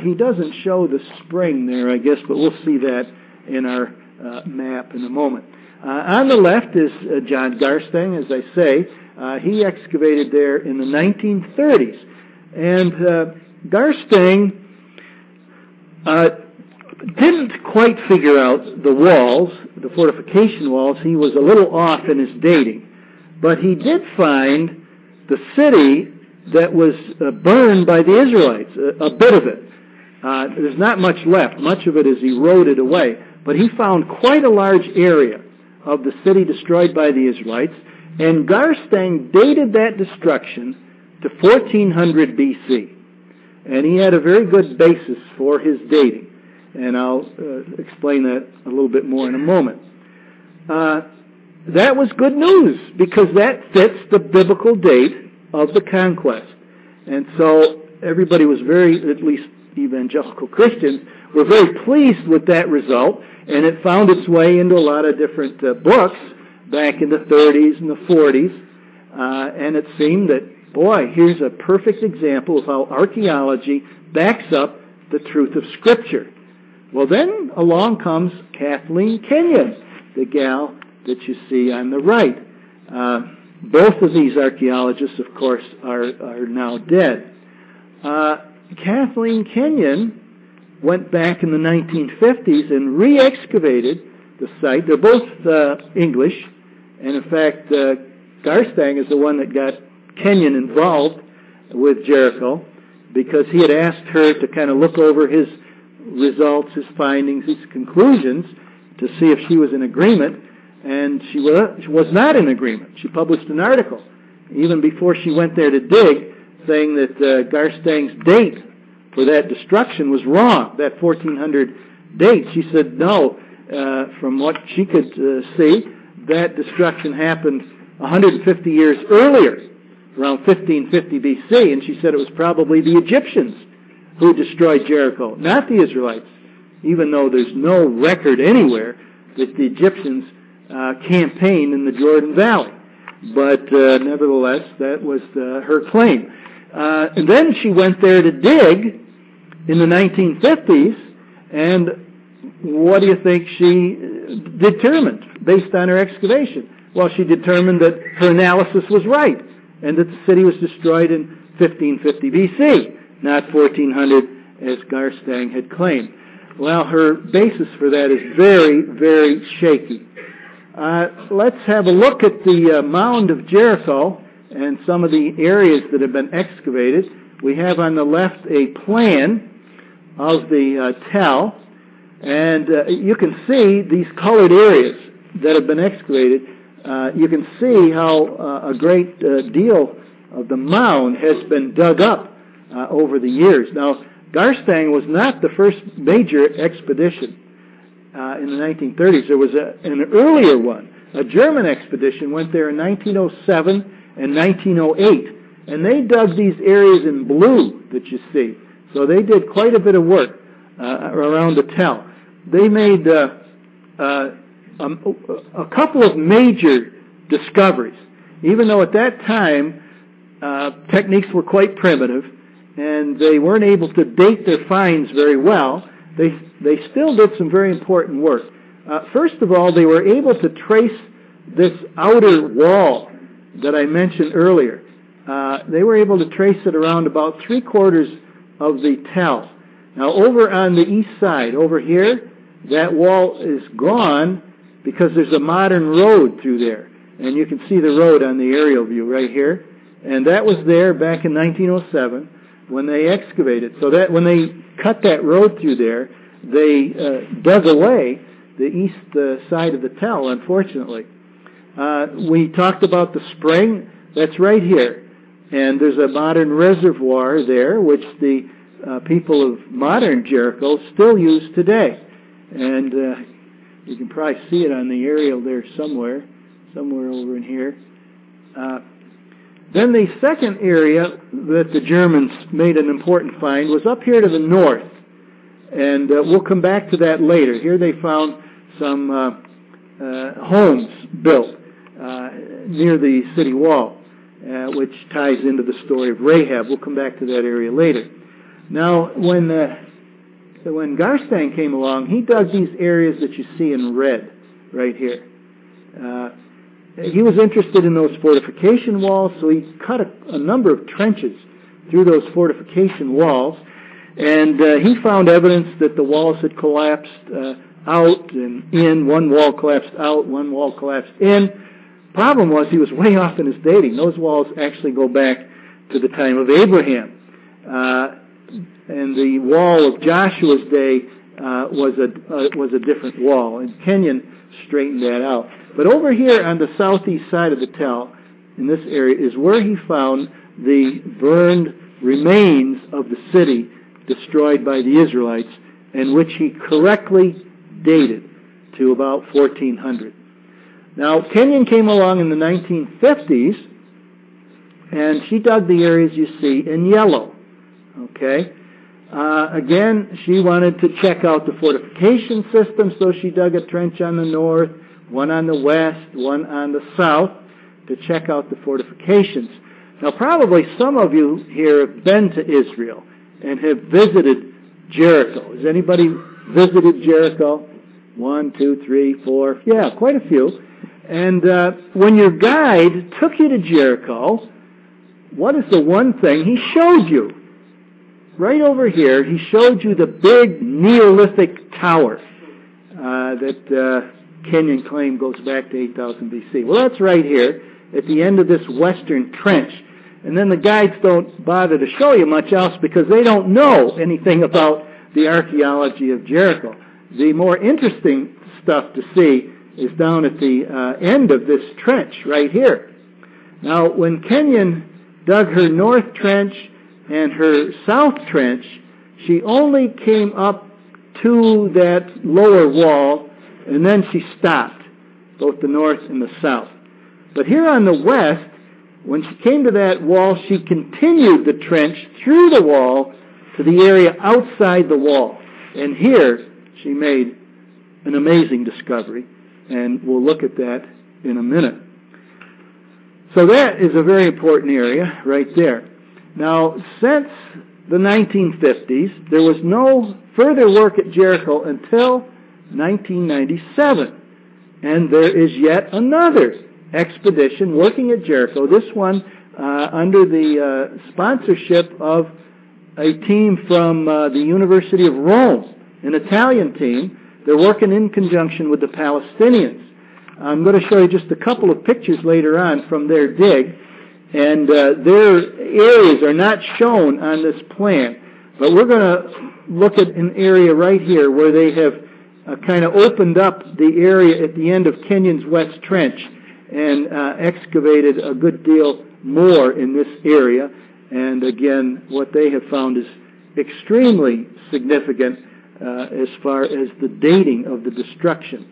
He doesn't show the spring there, I guess, but we'll see that in our map in a moment. On the left is John Garstang, as I say. He excavated there in the 1930s. And Garstang didn't quite figure out the walls, the fortification walls. He was a little off in his dating. But he did find the city that was burned by the Israelites, a bit of it. There's not much left. Much of it is eroded away. But he found quite a large area of the city destroyed by the Israelites, and Garstang dated that destruction to 1400 B.C. And he had a very good basis for his dating, and I'll explain that a little bit more in a moment. That was good news, because that fits the biblical date of the conquest. And so everybody was at least evangelical Christians, were very pleased with that result, and it found its way into a lot of different books back in the 30s and the 40s, and it seemed that, boy, here's a perfect example of how archaeology backs up the truth of Scripture. Well, then along comes Kathleen Kenyon, the gal that you see on the right. Both of these archaeologists, of course, are now dead. Kathleen Kenyon went back in the 1950s and re-excavated the site. They're both English, and in fact, Garstang is the one that got Kenyon involved with Jericho, because he had asked her to kind of look over his results, his findings, his conclusions, to see if she was in agreement, and she was not in agreement. She published an article, even before she went there to dig, saying that Garstang's date for that destruction was wrong, that 1400 date. She said, no, from what she could see, that destruction happened 150 years earlier, around 1550 B.C., and she said it was probably the Egyptians who destroyed Jericho, not the Israelites, even though there's no record anywhere that the Egyptians campaigned in the Jordan Valley. But nevertheless, that was her claim. And then she went there to dig in the 1950s, and what do you think she determined based on her excavation? Well, she determined that her analysis was right, and that the city was destroyed in 1550 B.C., not 1400 as Garstang had claimed. Well, her basis for that is very, very shaky. Let's have a look at the mound of Jericho and some of the areas that have been excavated. We have on the left a plan of the tell, and you can see these colored areas that have been excavated. You can see how a great deal of the mound has been dug up over the years. Now, Garstang was not the first major expedition in the 1930s. There was an earlier one. A German expedition went there in 1907 and 1908, and they dug these areas in blue that you see. So they did quite a bit of work around the tell. They made a couple of major discoveries, even though at that time techniques were quite primitive and they weren't able to date their finds very well. They still did some very important work. First of all, they were able to trace this outer wall that I mentioned earlier. They were able to trace it around about 3/4 of the tell. Now, over on the east side, over here, that wall is gone because there's a modern road through there. And you can see the road on the aerial view right here. And that was there back in 1907 when they excavated. So that when they cut that road through there, they dug away the east side of the tell, unfortunately. We talked about the spring. That's right here. And there's a modern reservoir there, which the people of modern Jericho still use today. And you can probably see it on the aerial there somewhere over in here. Then the second area that the Germans made an important find was up here to the north. And we'll come back to that later. Here they found some homes built near the city wall, which ties into the story of Rahab. We'll come back to that area later. Now, when So when Garstang came along, he dug these areas that you see in red right here. He was interested in those fortification walls, so he cut a number of trenches through those fortification walls, and he found evidence that the walls had collapsed out and in. One wall collapsed out, one wall collapsed in. Problem was he was way off in his dating. Those walls actually go back to the time of Abraham. And the wall of Joshua's day was a different wall, and Kenyon straightened that out. But over here on the southeast side of the tell, in this area, is where he found the burned remains of the city destroyed by the Israelites, and which he correctly dated to about 1400. Now, Kenyon came along in the 1950s, and she dug the areas you see in yellow. Okay? Again, she wanted to check out the fortification system, so she dug a trench on the north, one on the west, one on the south, to check out the fortifications. Now, probably some of you here have been to Israel and have visited Jericho. Has anybody visited Jericho? 1, 2, 3, 4. Yeah, quite a few. And when your guide took you to Jericho, what is the one thing he showed you? Right over here, he showed you the big Neolithic tower that Kenyon claimed goes back to 8000 BC. Well, that's right here at the end of this western trench. And then the guides don't bother to show you much else because they don't know anything about the archaeology of Jericho. The more interesting stuff to see is down at the end of this trench right here. Now, when Kenyon dug her north trench and her south trench, she only came up to that lower wall, and then she stopped, both the north and the south. But here on the west, when she came to that wall, she continued the trench through the wall to the area outside the wall. And here she made an amazing discovery, and we'll look at that in a minute. So that is a very important area right there. Now, since the 1950s, there was no further work at Jericho until 1997. And there is yet another expedition working at Jericho, this one under the sponsorship of a team from the University of Rome, an Italian team. They're working in conjunction with the Palestinians. I'm going to show you just a couple of pictures later on from their dig, and their areas are not shown on this plan, but we're going to look at an area right here where they have kind of opened up the area at the end of Kenyon's West Trench and excavated a good deal more in this area. And again, what they have found is extremely significant as far as the dating of the destruction